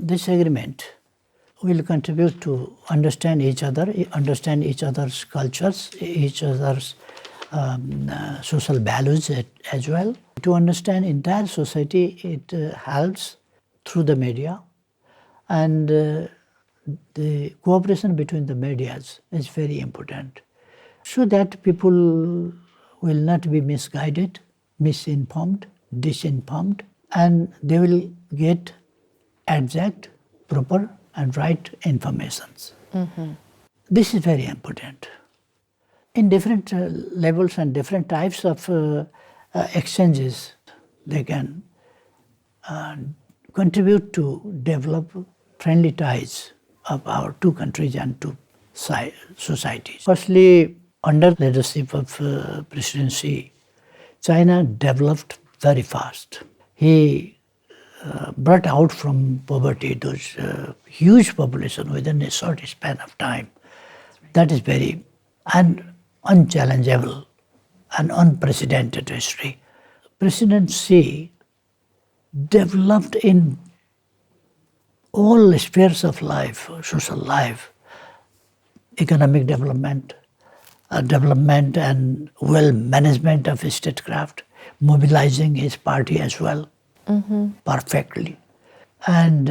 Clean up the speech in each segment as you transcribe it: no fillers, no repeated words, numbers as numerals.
this agreement will contribute to understand each other's cultures, each other's social values as well. To understand entire society, it helps through the media, and the cooperation between the medias is very important, so that people will not be misguided, misinformed, disinformed, and they will get exact, proper and right informations. This is very important. In different levels and different types of exchanges, they can contribute to develop friendly ties of our two countries and two societies. Firstly, under leadership of President Xi, China developed very fast. He brought out from poverty those huge population within a short span of time. That is very unchallengeable and unprecedented history. President Xi developed in all spheres of life, social life, economic development, development and well management of statecraft, mobilizing his party as well, perfectly. And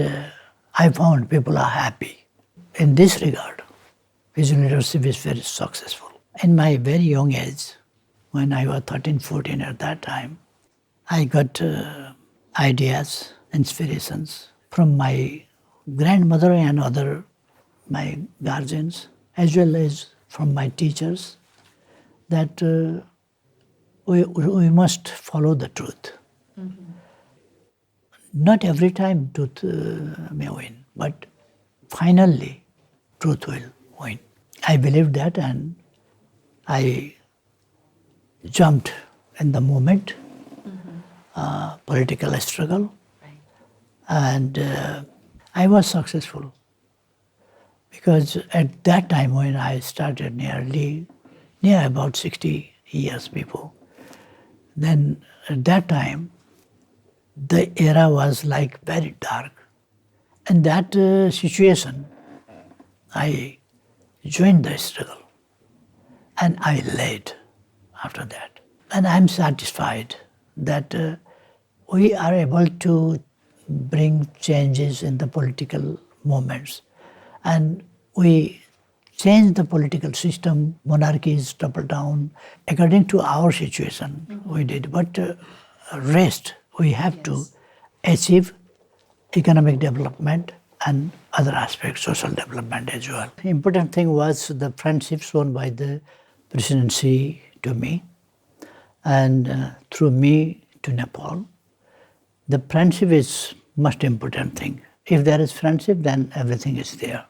I found people are happy. In this regard, his leadership is very successful. In my very young age, when I was 13, 14 at that time, I got ideas, inspirations from my grandmother and my guardians, as well as from my teachers, that we must follow the truth. Not every time truth may win, but finally truth will win. I believed that, and I jumped in the moment, political struggle, and I was successful. Because at that time when I started near about 60 years before, then at that time the era was like very dark. In that situation, I joined the struggle and I led after that. And I'm satisfied that we are able to bring changes in the political movements. And we change the political system, monarchies topple down, according to our situation we did. But rest, we have to achieve economic development and other aspects, social development as well. The important thing was the friendship shown by the President Xi to me, and through me to Nepal. The friendship is most important thing. If there is friendship, then everything is there.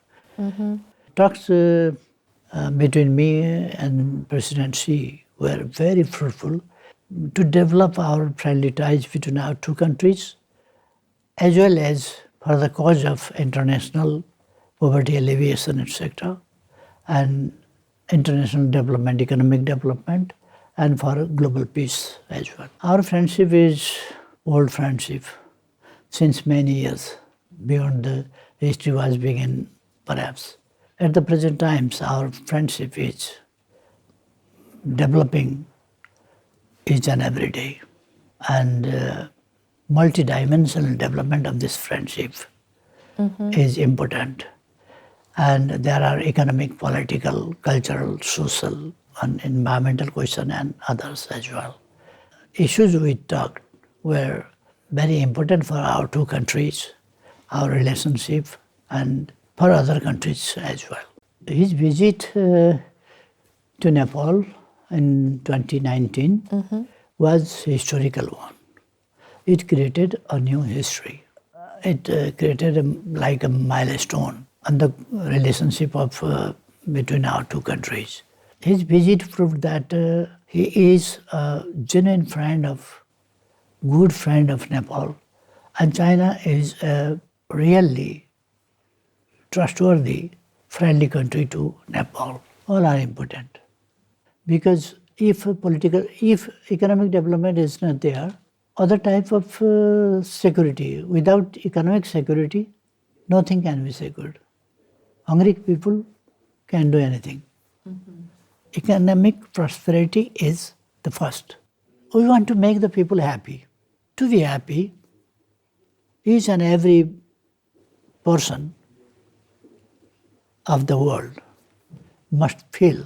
Talks between me and President Xi were very fruitful to develop our friendly ties between our two countries, as well as for the cause of international poverty alleviation, etc., and international development, economic development, and for global peace as well. Our friendship is old friendship since many years, beyond the history was begun perhaps. At the present times, our friendship is developing each and every day, and multidimensional development of this friendship is important. And there are economic, political, cultural, social, and environmental questions and others as well. Issues we talked were very important for our two countries, our relationship, and for other countries as well. His visit to Nepal in 2019 was a historical one. It created a new history. It created like a milestone on the relationship of between our two countries. His visit proved that he is a genuine good friend of Nepal, and China is a really trustworthy, friendly country to Nepal. All are important. Because if economic development is not there, other type of security, without economic security, nothing can be so good. Hungry people can do anything. Economic prosperity is the first. We want to make the people happy. To be happy, each and every person of the world must feel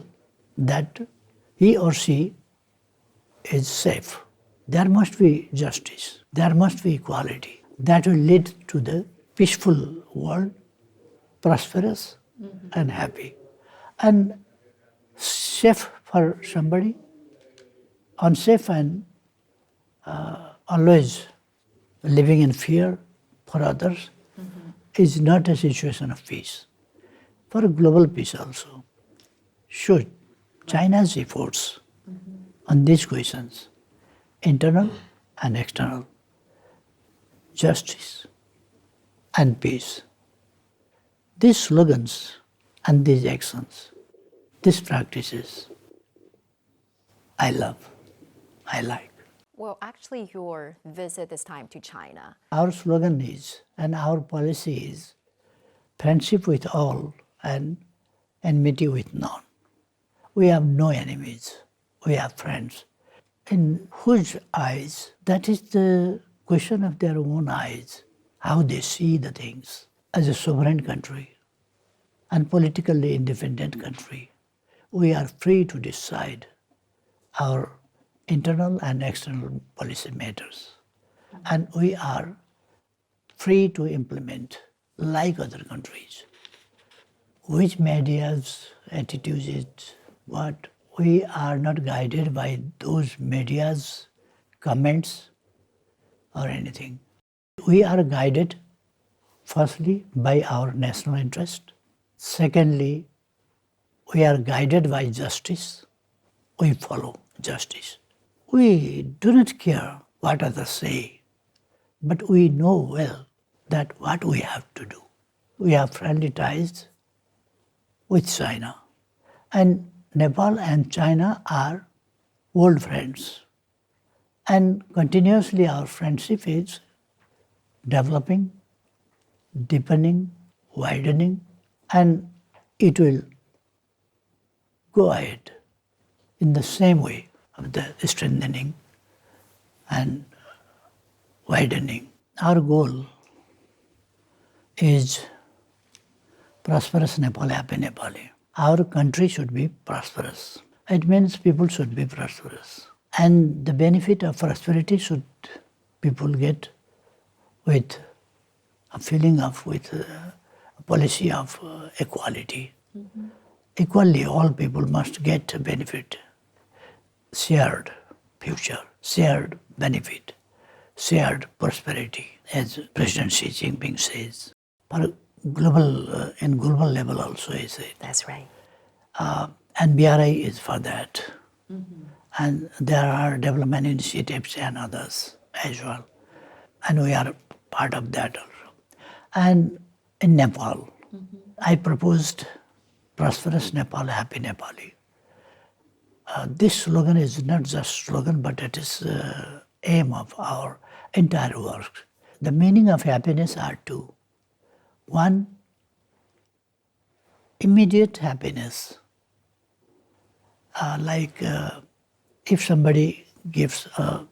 that he or she is safe. There must be justice. There must be equality. That will lead to the peaceful world, prosperous and happy. And safe for somebody, unsafe and always living in fear for others is not a situation of peace. For global peace also, should China's efforts on these questions, internal and external, justice and peace. These slogans and these actions, these practices, I love, I like. Well, actually, your visit this time to China. Our slogan is, and our policy is, friendship with all and enmity with none. We have no enemies, we have friends. In whose eyes, that is the question of their own eyes, how they see the things. As a sovereign country and politically independent country, we are free to decide our internal and external policy matters. And we are free to implement, like other countries. Which media's attitude is what? We are not guided by those media's comments or anything. We are guided, firstly, by our national interest. Secondly, we are guided by justice. We follow justice. We do not care what others say, but we know well that what we have to do. We have friendly ties with China. And Nepal and China are old friends. And continuously our friendship is developing, deepening, widening, and it will go ahead in the same way of the strengthening and widening. Our goal is prosperous Nepal, happy Nepali. Our country should be prosperous. It means people should be prosperous. And the benefit of prosperity should people get with a feeling of, with a policy of equality. Equally, all people must get a benefit, shared future, shared benefit, shared prosperity, as President Xi Jinping says. For global, in global level also, he said. That's right. And BRI is for that. And there are development initiatives and others as well. And we are part of that also. And in Nepal, I proposed prosperous Nepal, happy Nepali. This slogan is not just slogan, but it is aim of our entire work. The meaning of happiness are two. One, immediate happiness. Like if somebody gives a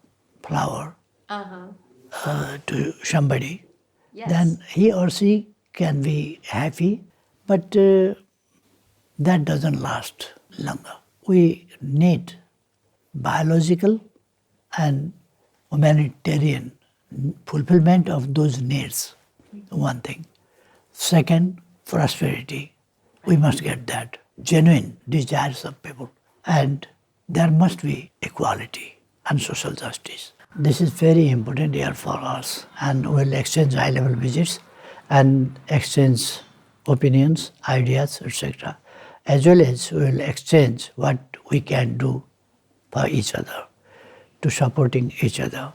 flower to somebody, then he or she can be happy, but that doesn't last longer. We need biological and humanitarian fulfillment of those needs, one thing. Second, prosperity. We must get that, genuine desires of people. And there must be equality and social justice. This is very important here for us, and we'll exchange high-level visits and exchange opinions, ideas, etc. As well as we'll exchange what we can do for each other, to supporting each other.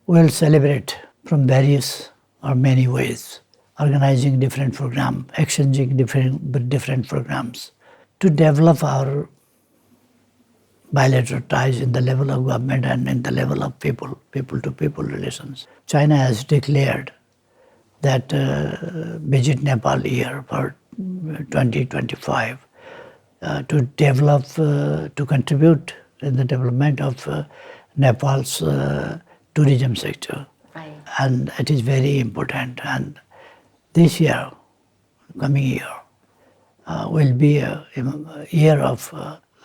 We'll celebrate from various or many ways, organizing different programs, exchanging different programs to develop our bilateral ties in the level of government and in the level of people to people relations. China has declared that visit Nepal year for 2025 to develop, to contribute in the development of Nepal's tourism sector. Right. And it is very important. And this year, coming year, will be a year of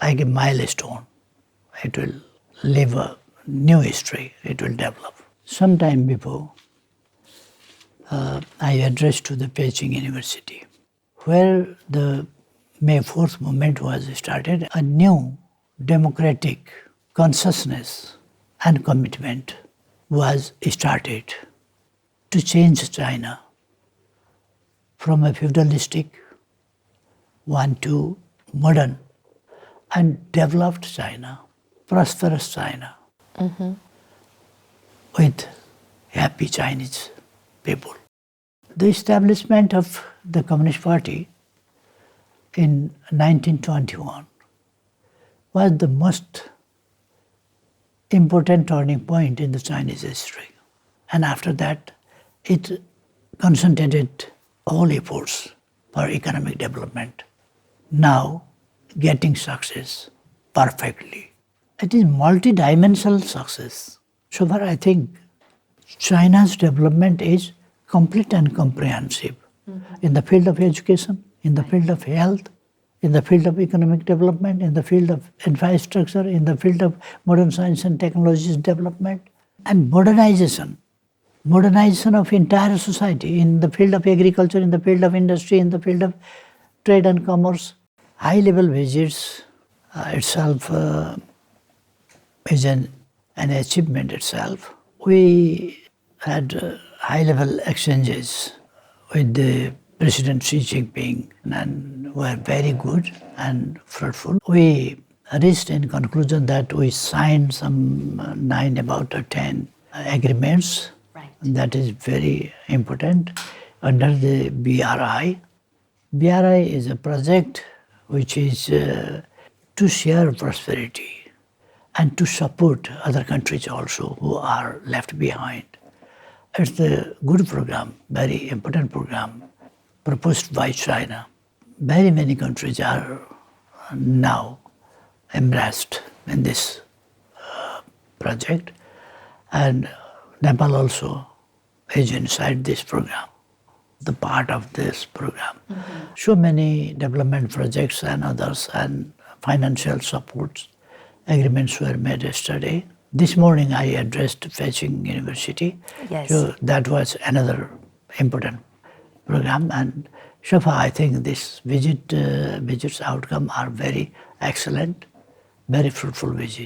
like a milestone. It will live a new history. It will develop. Sometime before, I addressed to the Beijing University, where the May 4th movement was started. A new democratic consciousness and commitment was started to change China from a feudalistic one to modern and developed China, prosperous China, with happy Chinese people. The establishment of the Communist Party in 1921 was the most important turning point in the Chinese history. And after that, it concentrated all efforts for economic development. Now, getting success perfectly. It is multidimensional success. So far, I think China's development is complete and comprehensive in the field of education, in the field of health, in the field of economic development, in the field of infrastructure, in the field of modern science and technologies development, and modernization of entire society in the field of agriculture, in the field of industry, in the field of trade and commerce. High-level visits itself is an achievement itself. We had high-level exchanges with the President Xi Jinping and were very good and fruitful. We reached in conclusion that we signed some 9 about 10 agreements. Right. That is very important under the BRI. BRI is a project which is to share prosperity and to support other countries also who are left behind. It's a good program, very important program proposed by China. Very many countries are now embraced in this project, and Nepal also is inside this program, the part of this program. So many development projects and others and financial supports agreements were made yesterday. This morning I addressed Beijing University. Yes. So that was another important program, and so far I think this visits outcome are very excellent, very fruitful visit.